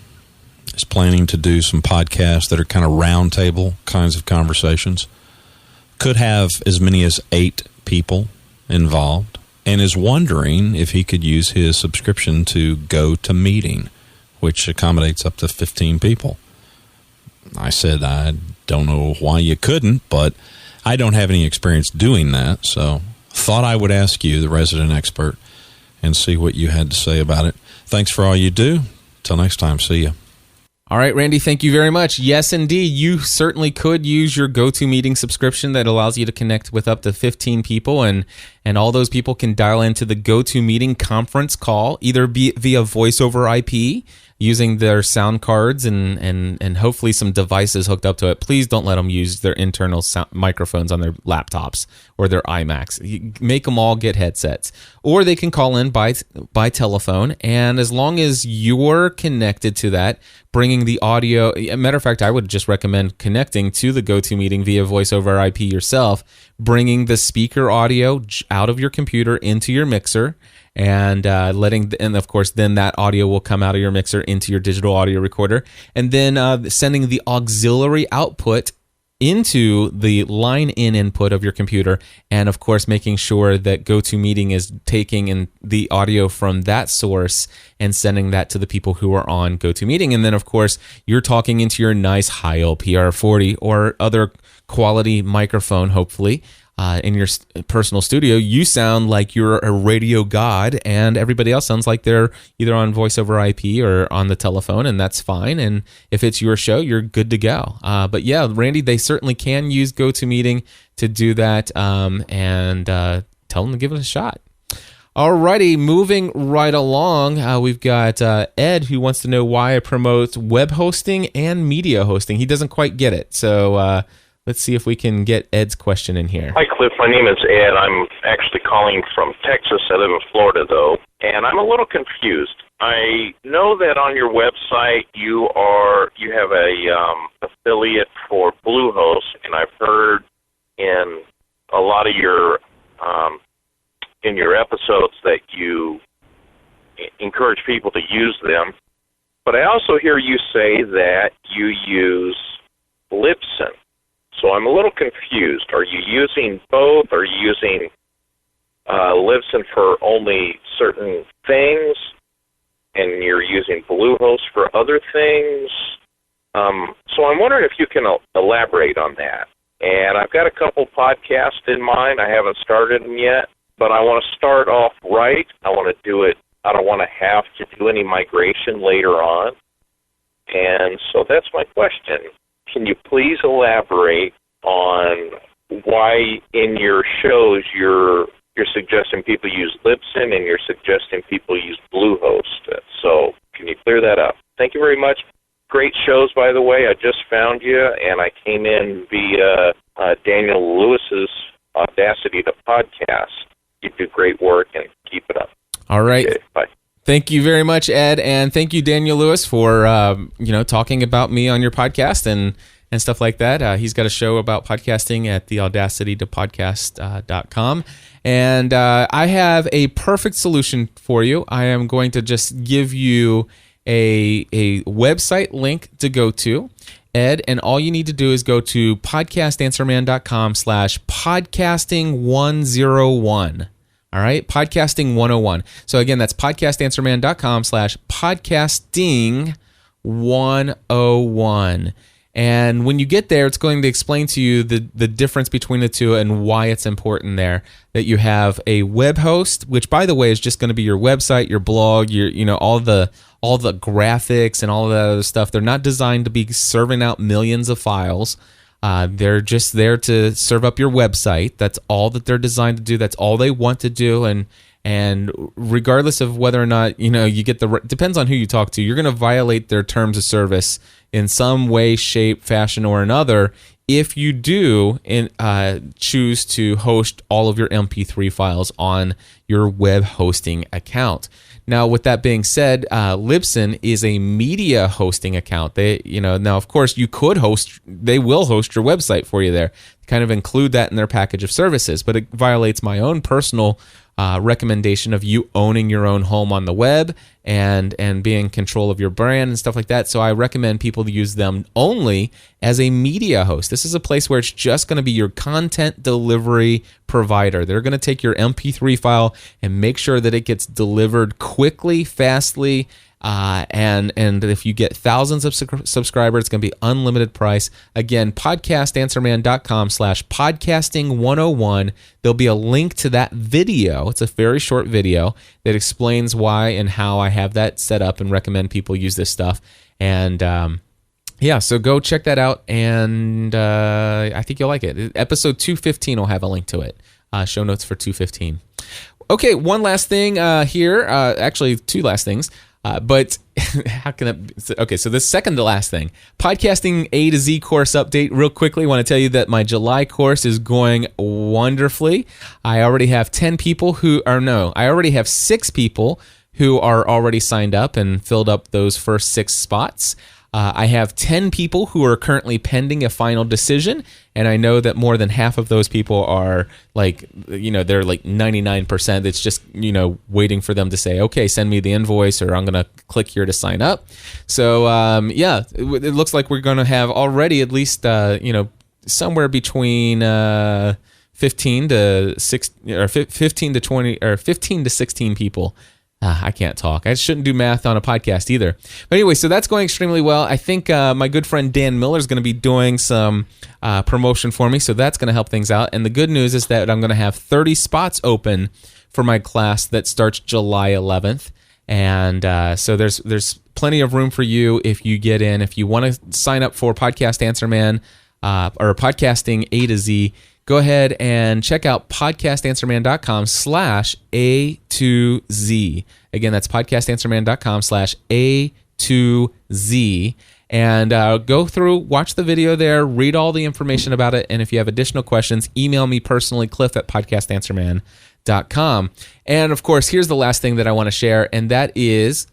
Is planning to do some podcasts that are kind of roundtable kinds of conversations. Could have as many as 8 people involved, and is wondering if he could use his subscription to GoToMeeting, which accommodates up to 15 people. I said, I don't know why you couldn't, but I don't have any experience doing that, so thought I would ask you, the resident expert, and see what you had to say about it. Thanks for all you do. Till next time, see you. All right, Randy, thank you very much. Yes, indeed, you certainly could use your GoToMeeting subscription that allows you to connect with up to 15 people, and all those people can dial into the GoToMeeting conference call, either via voice over IP, using their sound cards and hopefully some devices hooked up to it. Please don't let them use their internal sound microphones on their laptops or their iMacs. Make them all get headsets. Or they can call in by telephone, and as long as you're connected to that, bringing the audio. Matter of fact, I would just recommend connecting to the GoToMeeting via voice over IP yourself, bringing the speaker audio out of your computer into your mixer, and and of course then that audio will come out of your mixer into your digital audio recorder, and then sending the auxiliary output into the line in input of your computer, and of course making sure that GoToMeeting is taking in the audio from that source and sending that to the people who are on GoToMeeting. And then of course you're talking into your nice Heil PR40 or other quality microphone, hopefully in your personal studio. You sound like you're a radio god, and everybody else sounds like they're either on voice over IP or on the telephone, and that's fine. And if it's your show, you're good to go. But yeah, Randy, they certainly can use GoToMeeting to do that, and tell them to give it a shot. Alrighty, moving right along, we've got Ed, who wants to know why I promote web hosting and media hosting. He doesn't quite get it, so let's see if we can get Ed's question in here. Hi, Cliff. My name is Ed. I'm actually calling from Texas. I live in Florida, though, and I'm a little confused. I know that on your website you have a affiliate for Bluehost, and I've heard in a lot of your in your episodes that you encourage people to use them. But I also hear you say that you use Libsyn. So I'm a little confused. Are you using both? Are you using Libsyn for only certain things, and you're using Bluehost for other things? So I'm wondering if you can elaborate on that. And I've got a couple podcasts in mind. I haven't started them yet, but I want to start off right. I want to do it. I don't want to have to do any migration later on. And so that's my question. Can you please elaborate on why in your shows you're suggesting people use Libsyn and you're suggesting people use Bluehost? So can you clear that up? Thank you very much. Great shows, by the way. I just found you, and I came in via Daniel Lewis's Audacity to Podcast. You do great work, and keep it up. All right. Okay, bye. Thank you very much, Ed, and thank you, Daniel Lewis, for talking about me on your podcast and and stuff like that. He's got a show about podcasting at theaudacitytopodcast.com. And I have a perfect solution for you. I am going to just give you a website link to go to, Ed, and all you need to do is go to podcastanswerman.com/podcasting101. All right, podcasting 101. So again, that's podcastanswerman.com/podcasting101. And when you get there, it's going to explain to you the difference between the two and why it's important there that you have a web host, which, by the way, is just going to be your website, your blog, your all the graphics and all of that other stuff. They're not designed to be serving out millions of files. They're just there to serve up your website. That's all that they're designed to do. That's all they want to do. And regardless of whether or not you get depends on who you talk to. You're going to violate their terms of service in some way, shape, fashion, or another if you do choose to host all of your MP3 files on your web hosting account. Now, with that being said, Libsyn is a media hosting account. Now, of course, they will host your website for you there, kind of include that in their package of services, but it violates my own personal recommendation of you owning your own home on the web and being in control of your brand and stuff like that. So I recommend people to use them only as a media host. This is a place where it's just going to be your content delivery provider. They're going to take your MP3 file and make sure that it gets delivered quickly, fastly, and if you get thousands of subscribers, it's going to be unlimited price. Again, podcastanswerman.com/podcasting101. There'll be a link to that video. It's a very short video that explains why and how I have that set up and recommend people use this stuff. And so go check that out, and I think you'll like it. Episode 215 will have a link to it. Show notes for 215. Okay, one last thing here. Actually, two last things. But how can it? Okay, so the second to last thing, podcasting A to Z course update. Real quickly, I want to tell you that my July course is going wonderfully. I already have 6 people who are already signed up and filled up those first 6 spots. I have 10 people who are currently pending a final decision, and I know that more than half of those people are they're like 99%. It's just, waiting for them to say, okay, send me the invoice, or I'm going to click here to sign up. So, it looks like we're going to have already at least, somewhere between 15 to 20 or 15 to 16 people. I can't talk. I shouldn't do math on a podcast either. But anyway, so that's going extremely well. I think my good friend Dan Miller is going to be doing some promotion for me, so that's going to help things out. And the good news is that I'm going to have 30 spots open for my class that starts July 11th. And so there's plenty of room for you if you get in. If you want to sign up for Podcast Answer Man or Podcasting A to Z, go ahead and check out podcastanswerman.com/A2Z. Again, that's podcastanswerman.com/A2Z. And go through, watch the video there, read all the information about it. And if you have additional questions, email me personally, cliff@podcastanswerman.com. And of course, here's the last thing that I want to share, and that is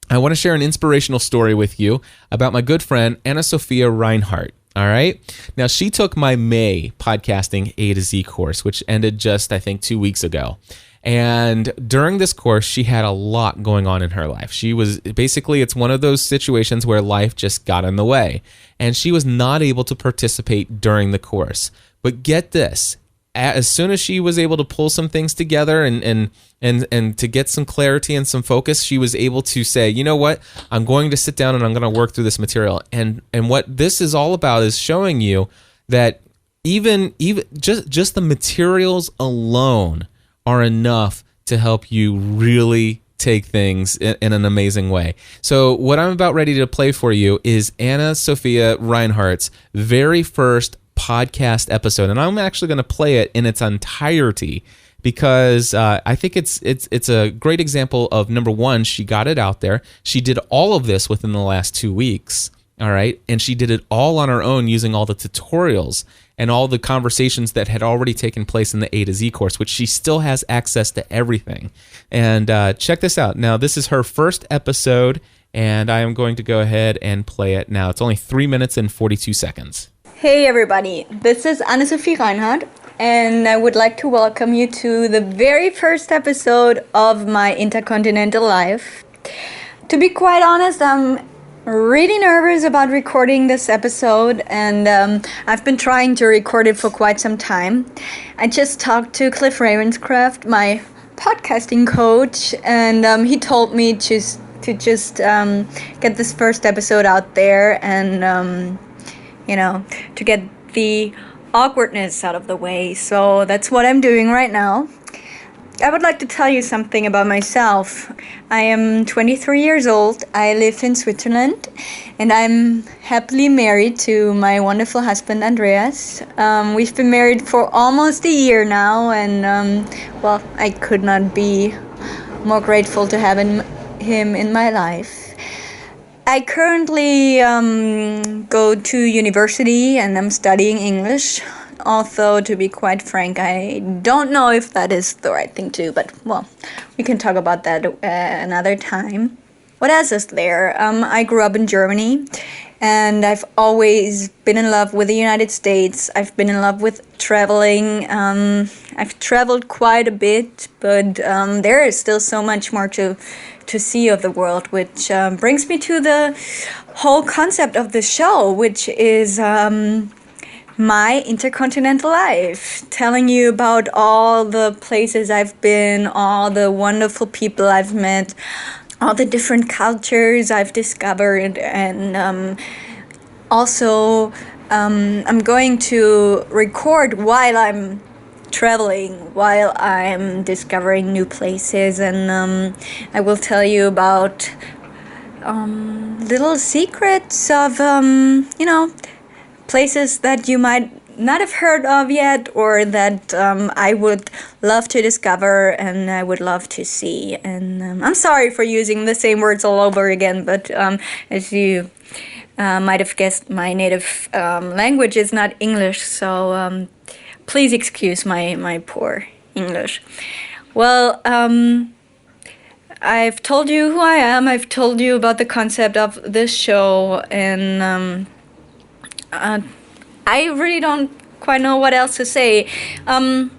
I want to share an inspirational story with you about my good friend, Anna Sophia Reinhardt. All right. Now, she took my May Podcasting A to Z course, which ended just, I think, 2 weeks ago. And during this course, she had a lot going on in her life. She was basically, it's one of those situations where life just got in the way. And she was not able to participate during the course. But get this. As soon as she was able to pull some things together and to get some clarity and some focus, she was able to say, you know what, I'm going to sit down and I'm going to work through this material. And what this is all about is showing you that even just the materials alone are enough to help you really take things in an amazing way. So what I'm about ready to play for you is Anna Sophia Reinhardt's very first podcast episode, and I'm actually going to play it in its entirety because I think it's a great example of, number one, she got it out there. She did all of this within the last 2 weeks, all right, and she did it all on her own using all the tutorials and all the conversations that had already taken place in the A to Z course, which she still has access to everything. And check this out. Now, this is her first episode, and I am going to go ahead and play it now. It's only 3 minutes and 42 seconds. Hey everybody, this is Anne-Sophie Reinhardt, and I would like to welcome you to the very first episode of my Intercontinental Life. To be quite honest, I'm really nervous about recording this episode, and I've been trying to record it for quite some time. I just talked to Cliff Ravenscraft, my podcasting coach, and he told me to just get this first episode out there and to get the awkwardness out of the way. So that's what I'm doing right now. I would like to tell you something about myself. I am 23 years old. I live in Switzerland, and I'm happily married to my wonderful husband, Andreas. We've been married for almost a year now, and I could not be more grateful to have him in my life. I currently go to university, and I'm studying English. Although, to be quite frank, I don't know if that is the right thing to do, but, we can talk about that another time. What else is there? I grew up in Germany, and I've always been in love with the United States. I've been in love with traveling. I've traveled quite a bit, but there is still so much more to see of the world, which brings me to the whole concept of the show, which is my intercontinental life, telling you about all the places I've been, all the wonderful people I've met, all the different cultures I've discovered, and also I'm going to record while I'm traveling, while I'm discovering new places, and I will tell you about little secrets of places that you might not have heard of yet, or that I would love to discover and I would love to see. And I'm sorry for using the same words all over again, but as you might have guessed, my native language is not English, so please excuse my poor English. Well, I've told you who I am. I've told you about the concept of this show, and I really don't quite know what else to say. I'm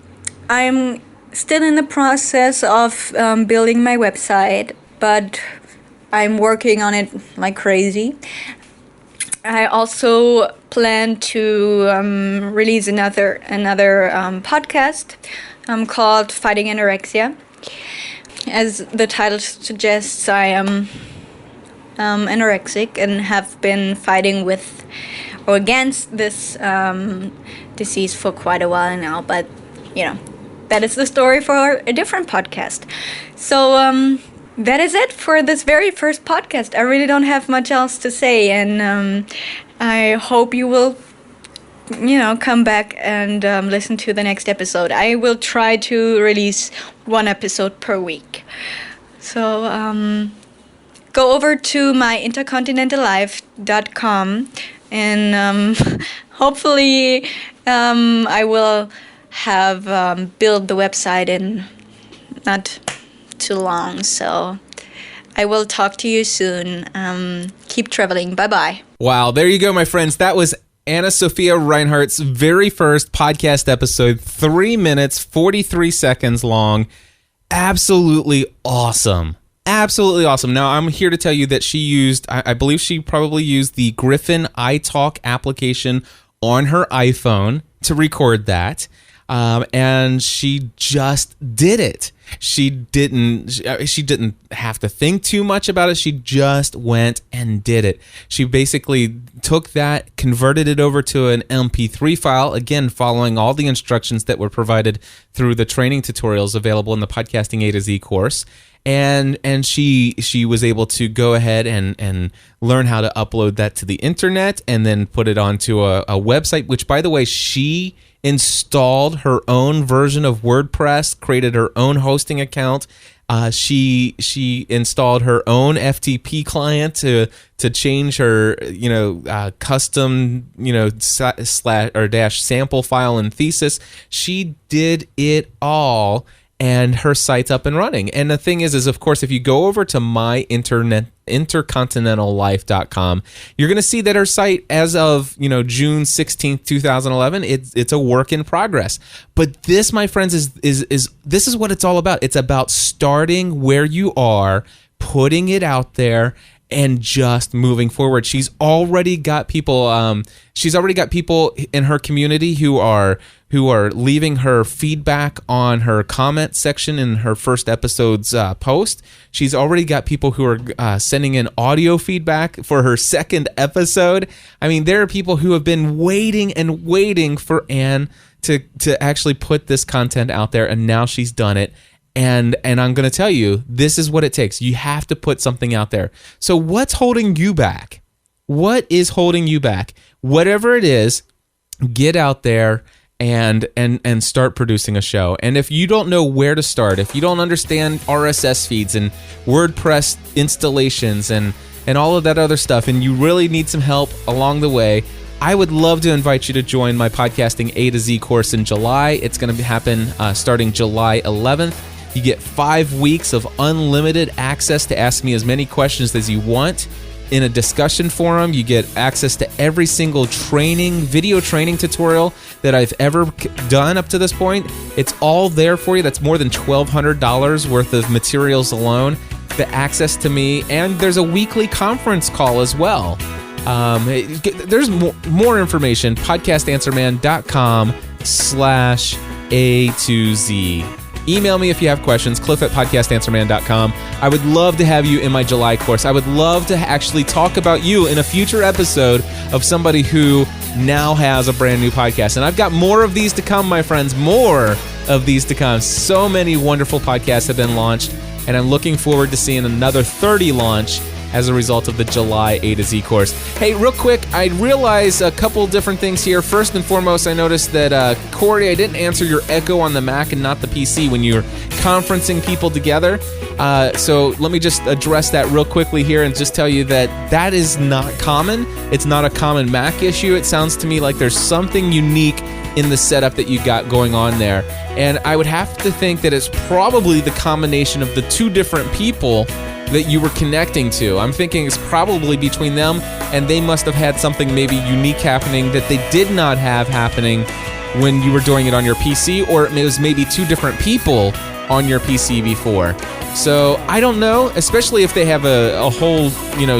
still in the process of building my website, but I'm working on it like crazy. I also plan to release another podcast called Fighting Anorexia. As the title suggests, I am anorexic and have been fighting with or against this disease for quite a while now, but that is the story for a different podcast. So that is it for this very first podcast. I really don't have much else to say, and I hope you will come back and listen to the next episode. I will try to release one episode per week. So go over to my intercontinentallife.com, and hopefully I will have built the website in not too long. So I will talk to you soon. Keep traveling. Bye-bye. Wow, there you go, my friends. That was Anna-Sophia Reinhardt's very first podcast episode, 3 minutes, 43 seconds long. Absolutely awesome. Absolutely awesome. Now, I'm here to tell you that she used, I believe she probably used the Griffin iTalk application on her iPhone to record that. And she just did it. She didn't have to think too much about it. She just went and did it. She basically took that, converted it over to an MP3 file, again, following all the instructions that were provided through the training tutorials available in the Podcasting A to Z course. And she was able to go ahead and learn how to upload that to the internet and then put it onto a website, which, by the way, she installed her own version of WordPress, created her own hosting account. She installed her own FTP client to change her custom /sample file and thesis. She did it all. and her site's up and running. And the thing is of course, if you go over to intercontinentallife.com, you're going to see that her site, as of June 16th, 2011, it's a work in progress. But this, my friends, is this is what it's all about. It's about starting where you are, putting it out there, and just moving forward. She's already got people. She's already got people in her community who are leaving her feedback on her comment section in her first episode's post. She's already got people who are sending in audio feedback for her second episode. I mean, there are people who have been waiting and waiting for Ann to actually put this content out there, and now she's done it. And I'm going to tell you, this is what it takes. You have to put something out there. So what's holding you back? What is holding you back? Whatever it is, get out there and start producing a show. And if you don't know where to start, if you don't understand RSS feeds and WordPress installations and all of that other stuff, and you really need some help along the way, I would love to invite you to join my Podcasting A to Z course in July. It's going to happen starting July 11th. You get 5 weeks of unlimited access to ask me as many questions as you want in a discussion forum. You get access to every single video training tutorial that I've ever done up to this point. It's all there for you. That's more than $1,200 worth of materials alone. The access to me, and there's a weekly conference call as well. There's more information, podcastanswerman.com/A2Z. Email me if you have questions, cliff@podcastanswerman.com. I would love to have you in my July course. I would love to actually talk about you in a future episode of somebody who now has a brand new podcast. And I've got more of these to come, my friends, more of these to come. So many wonderful podcasts have been launched, and I'm looking forward to seeing another 30 launch as a result of the July A to Z course. Hey, real quick, I realized a couple different things here. First and foremost, I noticed that, Corey, I didn't answer your echo on the Mac and not the PC when you're conferencing people together. So let me just address that real quickly here and just tell you that is not common. It's not a common Mac issue. It sounds to me like there's something unique in the setup that you got going on there. And I would have to think that it's probably the combination of the two different people that you were connecting to. I'm thinking it's probably between them, and they must have had something maybe unique happening that they did not have happening when you were doing it on your PC, or it was maybe two different people on your PC before. So I don't know, especially if they have a whole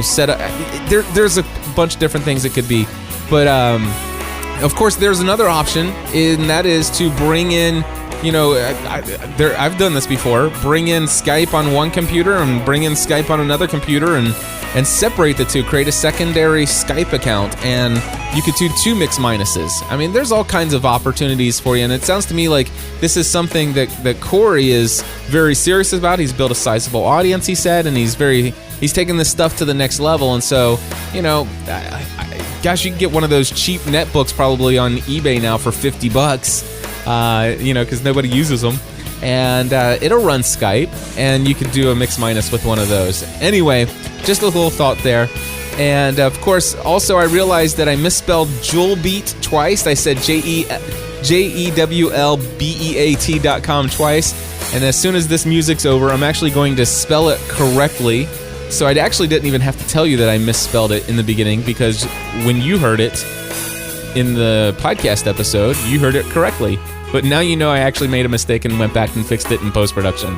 setup. There's a bunch of different things it could be, but of course there's another option, and that is to bring in. I've done this before. Bring in Skype on one computer and bring in Skype on another computer and separate the two. Create a secondary Skype account, and you could do two mix minuses. I mean, there's all kinds of opportunities for you, and it sounds to me like this is something that Corey is very serious about. He's built a sizable audience, he said, and he's taking this stuff to the next level. And so, gosh, you can get one of those cheap netbooks probably on eBay now for $50. Because nobody uses them, and it'll run Skype, and you could do a mix minus with one of those. Anyway, just a little thought there. And of course, also I realized that I misspelled Jewelbeat twice. I said JEWLBEAT.com twice, and as soon as this music's over, I'm actually going to spell it correctly. So I actually didn't even have to tell you that I misspelled it in the beginning, because when you heard it in the podcast episode, you heard it correctly. But now you know I actually made a mistake and went back and fixed it in post-production.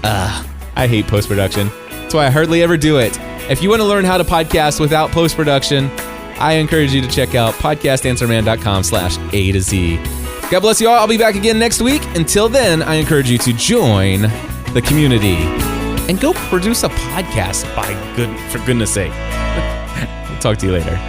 I hate post-production. That's why I hardly ever do it. If you want to learn how to podcast without post-production, I encourage you to check out podcastanswerman.com/A to Z. God bless you all. I'll be back again next week. Until then, I encourage you to join the community and go produce a podcast, for goodness sake. Talk to you later.